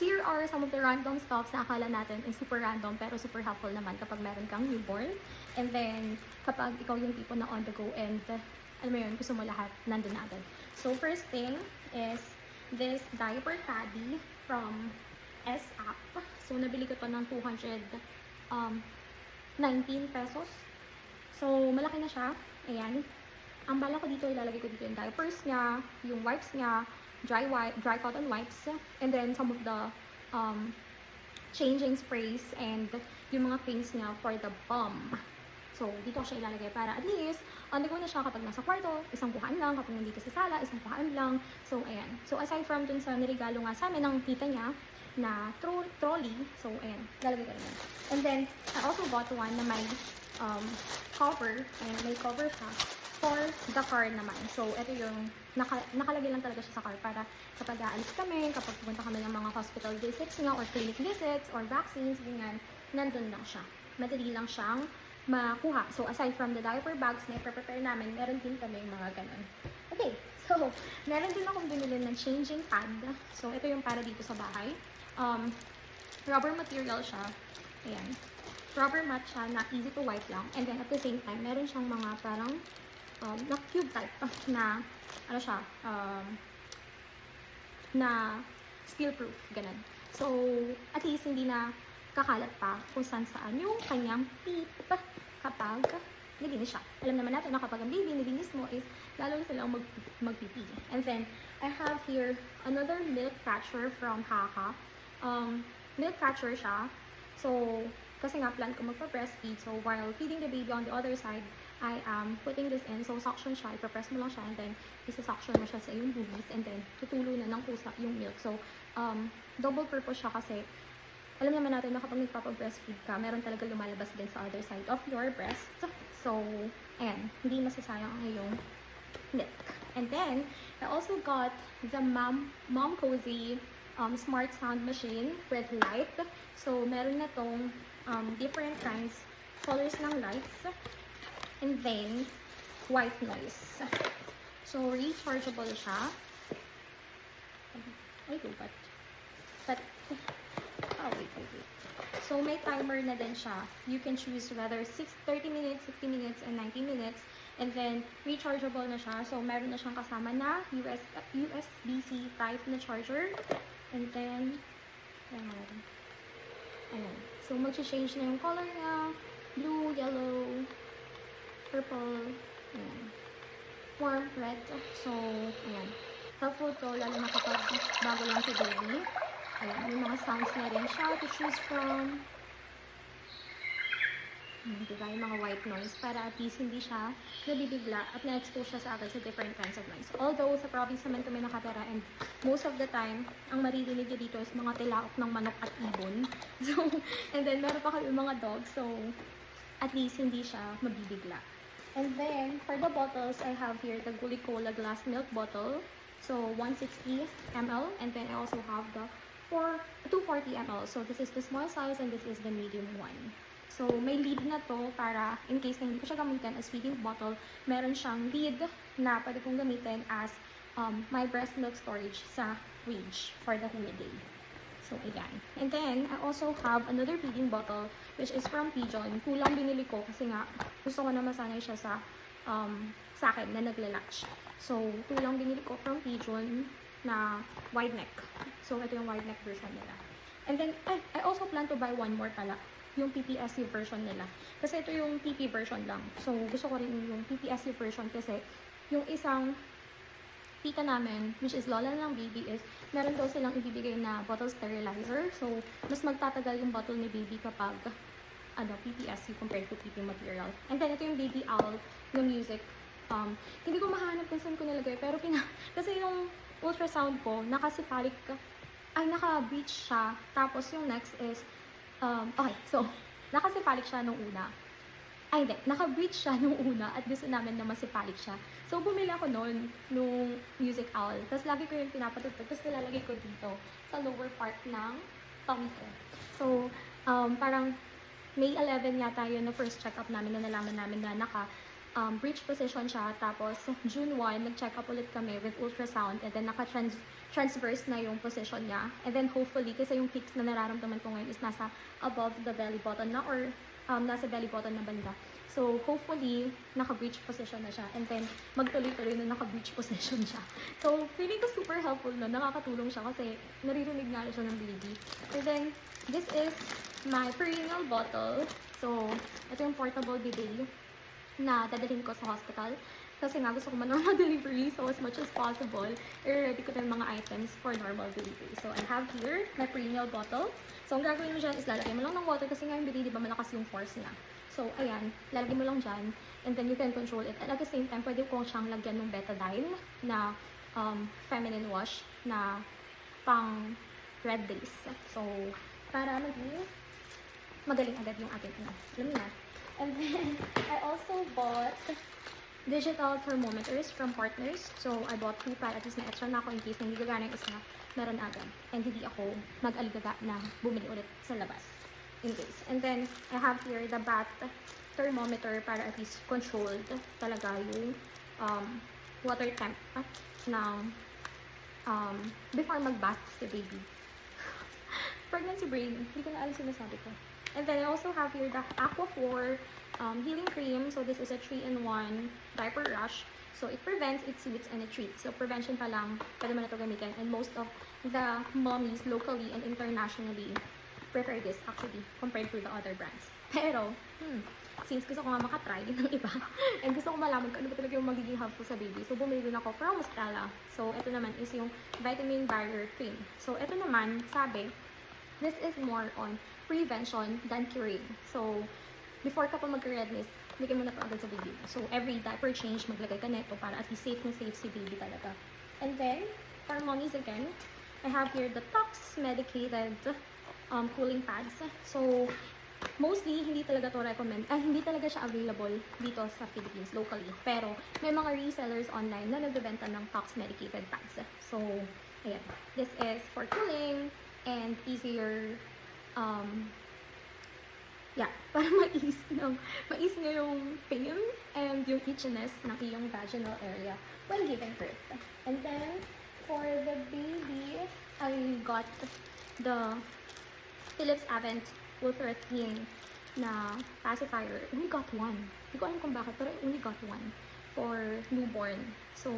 here are some of the random stuffs na akala natin is super random pero super helpful naman kapag meron kang newborn. And then, kapag ikaw yung tipo na on the go and alam mo yun, gusto mo lahat, nandun na agad. So, first thing is this diaper caddy from S-App. So, nabili ko to ng 219 pesos. So, malaki na siya. Ayan. Ang bala ko dito, ilalagay ko dito yung diapers niya, yung wipes niya, dry cotton wipes, and then some of the changing sprays and yung mga things niya for the bum. So, dito ko siya ilalagay para at least, on the go na siya kapag nasa kwarto, isang kuhaan lang, kapag nandito sa sala, isang kuhaan lang. So, ayan. So, aside from dun sa nirigalo nga sa amin ng tita niya na trolley, so, ayan, lalagay ko rin yan. And then, I also bought one na may cover, and may cover siya for the car naman. So, ito yung nakalagay lang talaga siya sa car para kapag aalis kami, kapag pupunta kami ng mga hospital visits nga or clinic visits or vaccines, ganyan, nandun lang siya. Madali lang siyang makuha. So, aside from the diaper bags na i-prepare namin, meron din kami mga ganun. Okay, so, meron din akong binili ng changing pad. So, ito yung para dito sa bahay. Rubber material siya. Ayan. Rubber mat siya na easy to wipe lang. And then, at the same time, meron siyang mga parang na cube type na ano siya na spill proof ganun. So at least hindi na kakalat pa kung saan yung kanyang poop kapag nilinis siya. Alam naman natin na kapag ang baby nilinis mo is lalo silang magpipi. And then I have here another milk catcher from Haka. Milk catcher siya. So kasi nga plan ko magpa-breastfeed, so while feeding the baby on the other side, I am putting this in. So, suction siya. Ipapress mo lang siya and then isa-suction mo siya sa iyong boobies and then tutulo na ng kusa yung milk. So, double purpose siya kasi alam naman natin na kapag nagpapa-breastfeed ka, meron talaga lumalabas din sa other side of your breast. So, ayan. Hindi masasayang ang iyong milk. And then, I also got the Mom Cozy Smart Sound Machine with light. So, meron na tong different kinds, colors ng lights. And then, white noise. So, rechargeable siya. Ay, but, oh, wait. So, may timer na din siya. You can choose whether 30 minutes, 60 minutes, and 90 minutes. And then, rechargeable na siya. So, meron na siyang kasama na USB-C type na charger. And then, ayan. So, mag-change na yung color niya. Blue, yellow, purple, ayan. Warm red. So, ayan. Helpful to, lalo na kapag bago lang si baby. Ayan, yung mga sounds na rin siya to choose from. Diba, yung mga white noise para at least hindi siya nabibigla at na-expose siya sa agad sa different kinds of noise. Although, sa province naman kami nakatira and most of the time, ang maririnig niyo dito is mga tilaok ng manok at ibon. So, and then meron pa kami mga dogs, so at least hindi siya mabibigla. And then, for the bottles, I have here the Gulli-Cola glass milk bottle. So, 160 ml. And then, I also have the 240 ml. So, this is the small size and this is the medium one. So, may lid na to para in case na hindi ko siya gamitin as feeding bottle, meron siyang lid na pwede kong gamitin as my breast milk storage sa fridge for the whole day. So, ayan. And then, I also have another feeding bottle which is from Pigeon. Kulang binili ko kasi nga gusto ko na masanay siya sa akin na nagla-latch. So, kulang binili ko from Pigeon na wide neck. So, ito yung wide neck version nila. And then, I also plan to buy one more pala. Yung PPSU version nila. Kasi ito yung PP version lang. So, gusto ko rin yung PPSU version kasi yung isang tita namin, which is lola ng baby, is meron daw silang ibibigay na bottle sterilizer. So, mas magtatagal yung bottle ni baby kapag PPSU compared to PP material. And then, ito yung baby owl ng music. Hindi ko mahanap kung saan ko nilagay. Pero, kasi yung ultrasound ko, naka-breach siya. Tapos, yung next is, okay, so, naka-cephalic siya nung una. Ay, hindi. Naka-breach siya nung una at gusto namin na ma-cephalic siya. So, bumili ako noon nung music owl. Tapos, lagi ko yung pinapatugtog. Tapos, nilalagay ko dito sa lower part ng tummy ko. So, parang May 11 yata yun na first check-up namin na nalaman namin na naka-breech position siya. Tapos, June 1, nag-check up ulit kami with ultrasound. And then, transverse na yung position niya. And then hopefully, kasi yung peaks na nararamdaman ko ngayon is nasa above the belly button na or nasa belly button na banda. So hopefully, naka-breech position na siya. And then magtuloy-tuloy na naka-breech position siya. So feeling ko super helpful na, nakakatulong siya kasi naririnig nga siya ng baby. And then, this is my perennial bottle. So, ito yung portable bidet na dadalhin ko sa hospital. Kasi nga gusto ko normal delivery, so as much as possible, i-ready ko na yung mga items for normal delivery. So, I have here my perennial bottle. So, ang gagawin mo dyan is lalagay mo lang ng water kasi nga yung bidet, di ba malakas yung force niya. So, ayan, lalagay mo lang dyan and then you can control it. And at the same time, pwede ko siyang lagyan ng betadine na feminine wash na pang red days. So, para magaling agad yung ating alam mo na. And then, I also bought digital thermometers from Partners. So, I bought 2 para at least na extra na ako in case na hindi gagana yung isa, meron agad. And hindi ako mag-aligaga na bumili ulit sa labas in case. And then, I have here the bath thermometer para at least controlled talaga yung water temp ng before mag-bath si baby. Pregnancy brain, hindi ko na alam sinasabi ko. And then I also have here the Aquaphor healing cream. So this is a 3-in-1 diaper rash. So it prevents, it soothes, and it treats. So prevention pa lang, pwede mo na ito gamitin. And most of the mommies locally and internationally prefer this actually compared to the other brands. Pero, since gusto ko nga makatry ng iba, and gusto ko malaman kung ano ba talaga yung magiging helpful sa baby, so bumili din ako from Stella. So ito naman is yung vitamin barrier cream. So ito naman, sabi, this is more on prevention than curing. So, before ka pa magka-redness, bigyan mo na ito agad sa baby. So, every diaper change, maglagay ka neto para at least safe na safe si baby talaga. And then, for mommies again, I have here the Tox medicated cooling pads. So, mostly, hindi talaga to recommend, hindi talaga siya available dito sa Philippines, locally. Pero, may mga resellers online na nagbebenta ng Tox medicated pads. So, ayan. This is for cooling and easier, para mais nyo yung pain and yung itchiness ng iyong vaginal area when giving birth. And then, for the baby, I got the Philips Avent Ultra Thin na pacifier. I only got one. Hindi ko alam kung bakit, pero I only got one for newborn. So,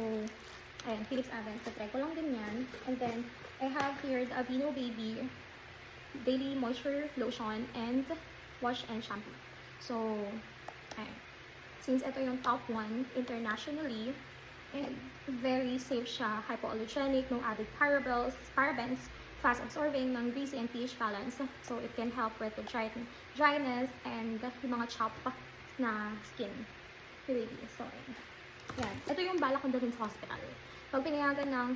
ayan, Philips Avent. So, try ko lang din yan. And then, I have here the Aveeno Baby Daily Moisture Lotion and Wash and Shampoo. So, ayan. Since ito yung top 1 internationally, and very safe siya, hypoallergenic, no added parabens, fast-absorbing, non-greasy, and pH balance. So, it can help with the dryness and yung mga chapped na skin. Really. So, ayan. Ito yung balak kong dalhin sa hospital. Pag pinayagan ng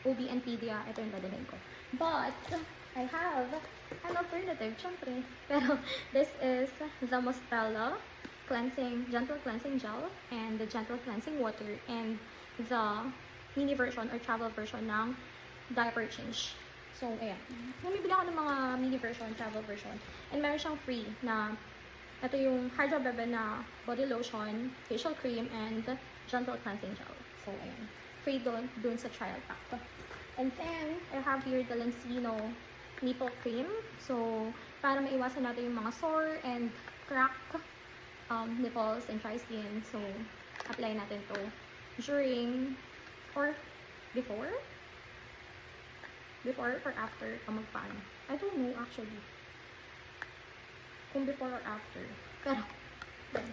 OB and Pedia, ito yung dadalhin ko. But, I have an alternative, syempre. Pero, this is the Mostella Gentle Cleansing Gel and the Gentle Cleansing Water and the mini version or travel version ng diaper change. So, ayan. Bumibili ako ng mga mini version, travel version. And meron siyang free na ito yung Hydra Bebe na body lotion, facial cream, and gentle cleansing gel. So, ayan. Free dun sa trial pack. And then, I have here the Lancino nipple cream. So, para maiwasan natin yung mga sore and crack nipples and dry skin. So, apply natin to during or before or after ka magpaano. I don't know actually kung before or after. Pero,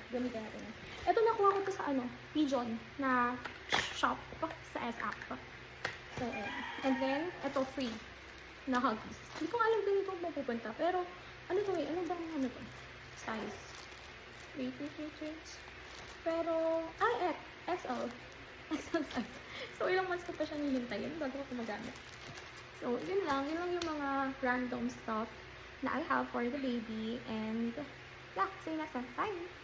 gamitin natin. Ito nakuha ko to sa Pigeon na shop sa S-App. So, and then, ito free na Huggies. Hindi ko alam din ito mapupunta. Pero, ano to eh? Ano bang to? Size. Wait. Pero, XL. XL size. So, ilang months ko pa siya nihintayin bago ko magamit. So, yun lang yung mga random stuff na I have for the baby. And, yeah, see you next time. Bye!